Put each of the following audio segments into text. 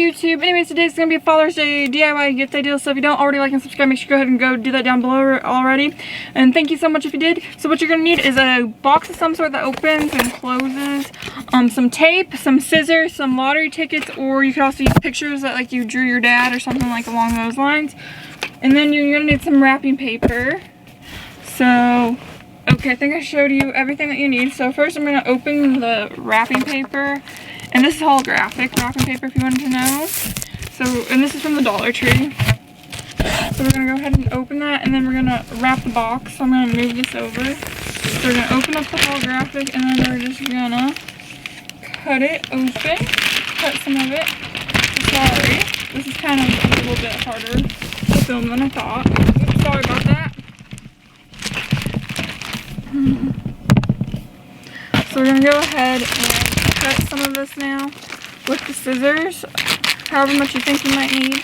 YouTube? Anyways, today's gonna be a Father's Day DIY gift idea, so if you don't already like and subscribe, make sure you go ahead and go do that down below already. And thank you so much if you did. So what you're gonna need is a box of some sort that opens and closes, some tape, some scissors, some lottery tickets, or you could also use pictures that like you drew your dad or something like along those lines. And then you're gonna need some wrapping paper. So, okay, I think I showed you everything that you need. So first I'm gonna open the wrapping paper. And this is holographic wrapping paper if you wanted to know. So, and this is from the Dollar Tree. So we're gonna go ahead and open that, and then we're gonna wrap the box. So I'm gonna move this over. So we're gonna open up the holographic, and then we're just gonna cut it open. Cut some of it. Sorry, this is kind of a little bit harder to film than I thought. Oops, sorry about that. So we're gonna go ahead and cut some of this now with the scissors, however much you think you might need.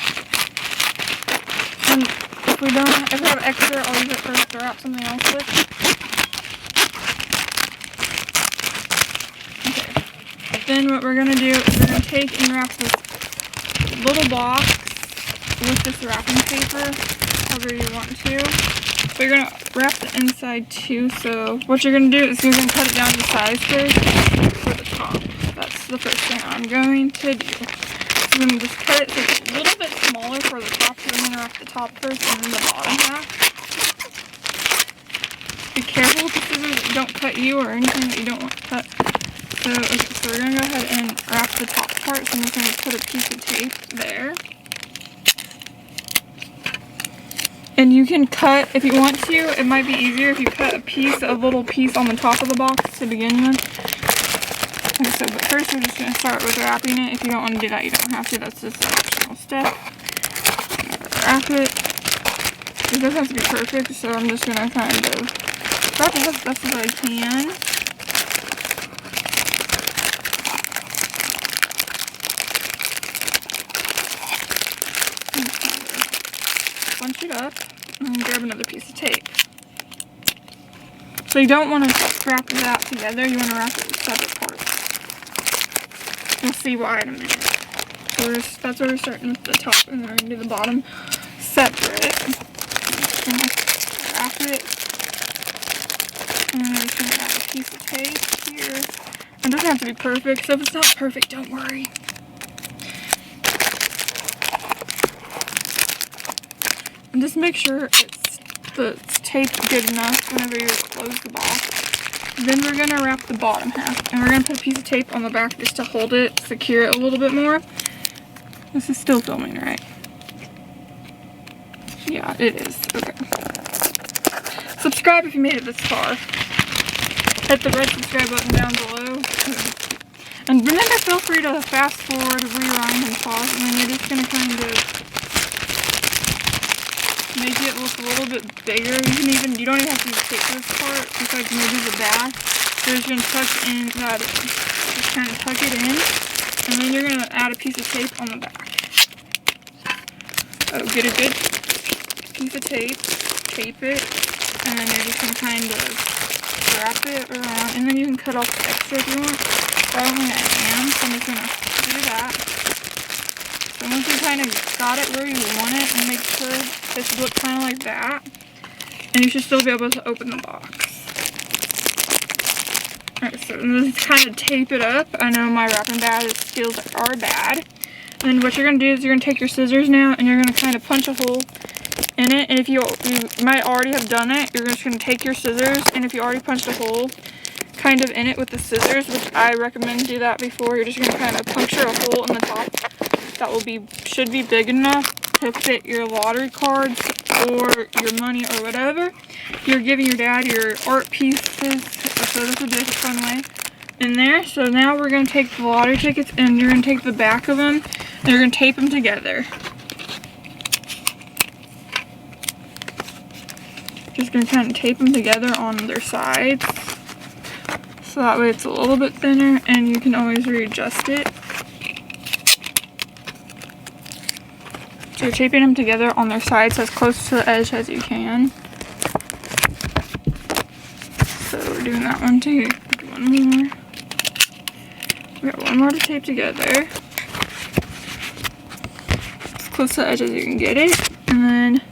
And if we have extra, I'll use it first to wrap something else with. Okay. Then what we're gonna do is we're gonna take and wrap this little box with this wrapping paper, however you want to. So you're gonna wrap the inside too. So what you're gonna do is you're gonna cut it down to size first for the top. That's the first thing I'm going to do. So I'm gonna just cut it so it's a little bit smaller for the top. So I'm gonna wrap the top first and then the bottom half. Be careful with the scissors that don't cut you or anything that you don't want to cut. So, okay, so we're gonna go ahead and wrap the top part. So I'm just gonna put a piece of tape there. And you can cut, if you want to, it might be easier if you cut a little piece on the top of the box to begin with. Okay, so but first we're just going to start with wrapping it. If you don't want to do that, you don't have to. That's just an optional step. Wrap it. It doesn't have to be perfect, so I'm just going to kind of wrap it as best as I can. Bunch it up and grab another piece of tape. So you don't want to wrap that together, you want to wrap it with separate parts. We'll see why in a minute. So that's where we're starting with the top, and then we're going to do the bottom separate. Just going to wrap it, and then we're just going to add a piece of tape here. It doesn't have to be perfect, so if it's not perfect, don't worry. And just make sure it's taped good enough whenever you close the box. Then we're going to wrap the bottom half. And we're going to put a piece of tape on the back just to hold it, secure it a little bit more. This is still filming, right? Yeah, it is. Okay. Subscribe if you made it this far. Hit the red subscribe button down below. And remember, feel free to fast forward, rewind, and pause. And then you're just going to kind of make it look a little bit bigger. You don't even have to tape this part besides maybe the back. You're just going to tuck in that, just kind of tuck it in, and then you're going to add a piece of tape on the back. So get a good piece of tape, tape it, and then you're just going to kind of wrap it around, and then you can cut off the extra if you want. But I don't think I am, so I'm just going to do that. So once you kind of got it where you want it, and make sure it should look kind of like that, and you should still be able to open the box. Alright, so just kind of tape it up. I know my wrapping skills are bad. And then what you're going to do is you're going to take your scissors now, and you're going to kind of punch a hole in it. And if you might already have done it, you're just going to take your scissors, and if you already punched a hole kind of in it with the scissors, which I recommend do that before, you're just going to kind of puncture a hole in the top that should be big enough to fit your lottery cards or your money or whatever you're giving your dad, your art pieces. So this would be a fun way in there. So now we're going to take the lottery tickets, and you're going to take the back of them, and you're going to tape them together. Just going to kind of tape them together on their sides, so that way it's a little bit thinner, and you can always readjust it. So you're taping them together on their sides as close to the edge as you can. So we're doing that one too. Do one more. We got one more to tape together. close to the edge as you can get it. And then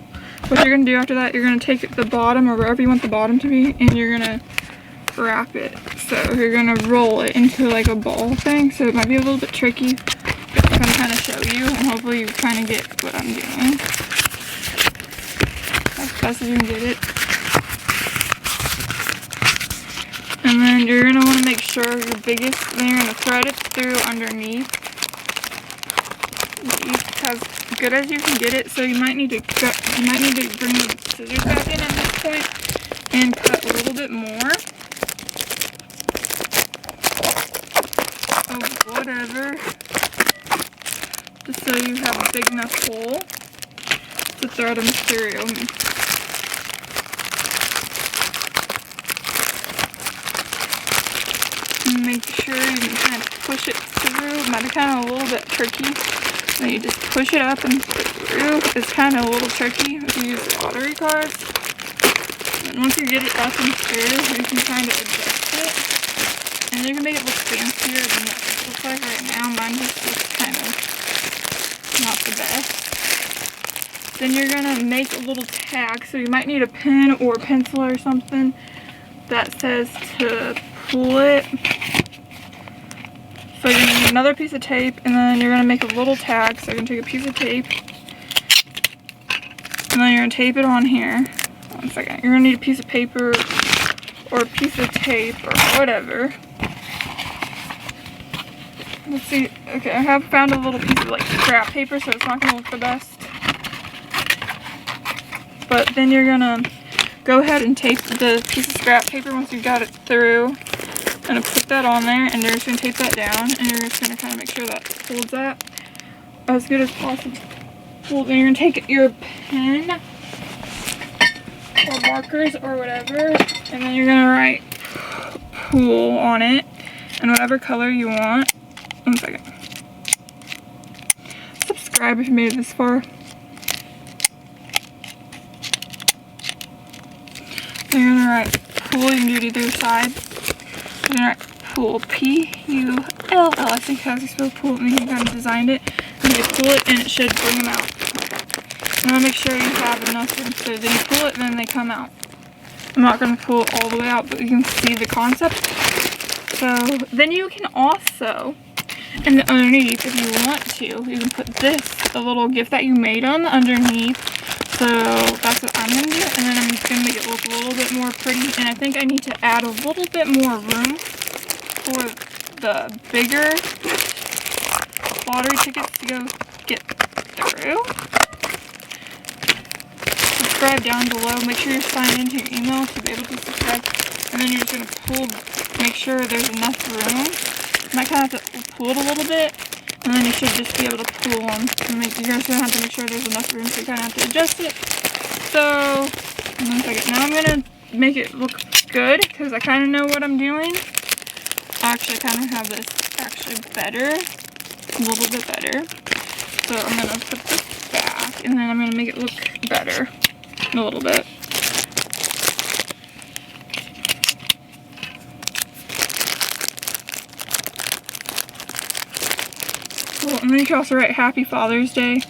what you're gonna do after that, you're gonna take the bottom or wherever you want the bottom to be, and you're gonna wrap it. So you're gonna roll it into like a ball thing. So it might be a little bit tricky, but I'm gonna kind of show you, and hopefully you kind of get what I'm doing as best as you can get it. And then you're gonna want to make sure your biggest, then you're gonna thread it through underneath. As good as you can get it. So you might need to cut, you might need to bring the scissors back in at this point and cut a little bit more of whatever, just so you have a big enough hole to thread them through. Make sure you can kind of push it through. It might be kind of a little bit tricky. Then you just push it up and through. It's kind of a little tricky if you use lottery cards. And once you get it up and through, you can kind of adjust it. And you can make it look fancier than what it looks like right now. Mine just looks kind of not the best. Then you're going to make a little tag. So you might need a pen or a pencil or something that says to pull it. So you're going to need another piece of tape, and then you're going to make a little tag. So you're going to take a piece of tape, and then you're going to tape it on here. 1 second. You're going to need a piece of paper or a piece of tape or whatever. Let's see. Okay, I have found a little piece of like scrap paper, so it's not going to look the best. But then you're going to go ahead and tape the piece of scrap paper once you've got it through. I'm going to put that on there, and you're just going to tape that down, and you're just going to kind of make sure that holds that as good as possible. Well, then you're going to take your pen or markers or whatever, and then you're going to write pool on it in whatever color you want. 1 second. Subscribe if you made it this far. Then you're going to write pool. You can do it either side. You're going to write pool, P-U-L-L, I think how you spell pool, and then you kind of designed it. And you pull it, and it should bring them out. You want to make sure you have enough room, so then you pull it, and then they come out. I'm not going to pull it all the way out, but you can see the concept. So then you can also, and underneath, if you want to, you can put this, the little gift that you made on the underneath. So that's what I'm going to do, and then I'm just going to make it look a little bit more pretty, and I think I need to add a little bit more room for the bigger lottery tickets to go get through. Subscribe down below, make sure you're signed into your email to be able to subscribe, and then you're just going to pull, make sure there's enough room. You might kind of have to pull it a little bit. And then you should just be able to pull them. And you're just going to have to make sure there's enough room, so you kind of have to adjust it. So, 1 second. Now I'm going to make it look good, because I kind of know what I'm doing. Actually, I kind of have this actually better. A little bit better. So I'm going to put this back, and then I'm going to make it look better. A little bit. Cool. And then you can also write Happy Father's Day.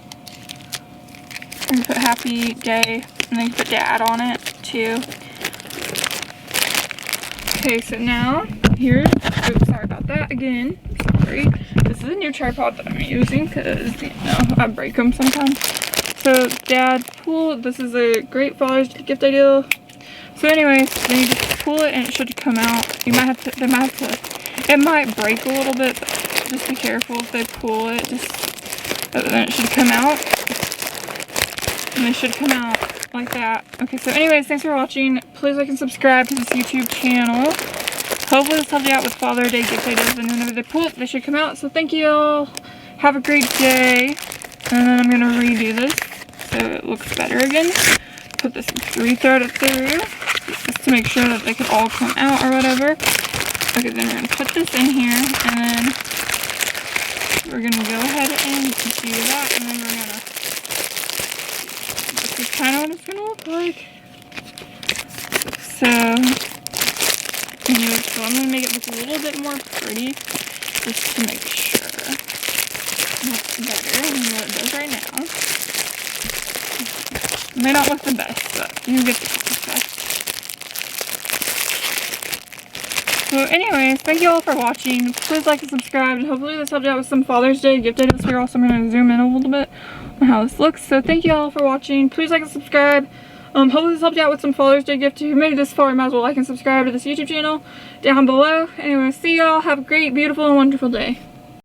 And you put Happy Day, and then you put Dad on it too. Okay, so now here's, oops, sorry about that again. Sorry. This is a new tripod that I'm using because, you know, I break them sometimes. So Dad, pull. This is a great Father's Day gift idea. So anyways, then you just pull it and it should come out. You might have to, they might have to, it might break a little bit, but just be careful if they pull it, then it should come out, and it should come out like that. Okay, so anyways, thanks for watching. Please like and subscribe to this YouTube channel. Hopefully this helped you out with Father's Day gift ideas, and whenever they pull it, they should come out. So thank you all. Have a great day. And then I'm going to redo this so it looks better again. Put this, re-thread it through, just to make sure that they can all come out or whatever. Okay, then we're going to put this in here, and then we're going to go ahead and do that, and then we're going to, this is kind of what it's going to look like. So, anyways, so I'm going to make it look a little bit more pretty, just to make sure it looks better than what it does right now. It may not look the best, but you get the stuff. So anyways, thank you all for watching. Please like and subscribe, and hopefully this helped you out with some Father's Day gift ideas here. Also, I'm going to zoom in a little bit on how this looks. So thank you all for watching. Please like and subscribe. Hopefully this helped you out with some Father's Day gift. If you made it this far, you might as well like and subscribe to this YouTube channel down below. Anyway, see y'all. Have a great, beautiful, and wonderful day.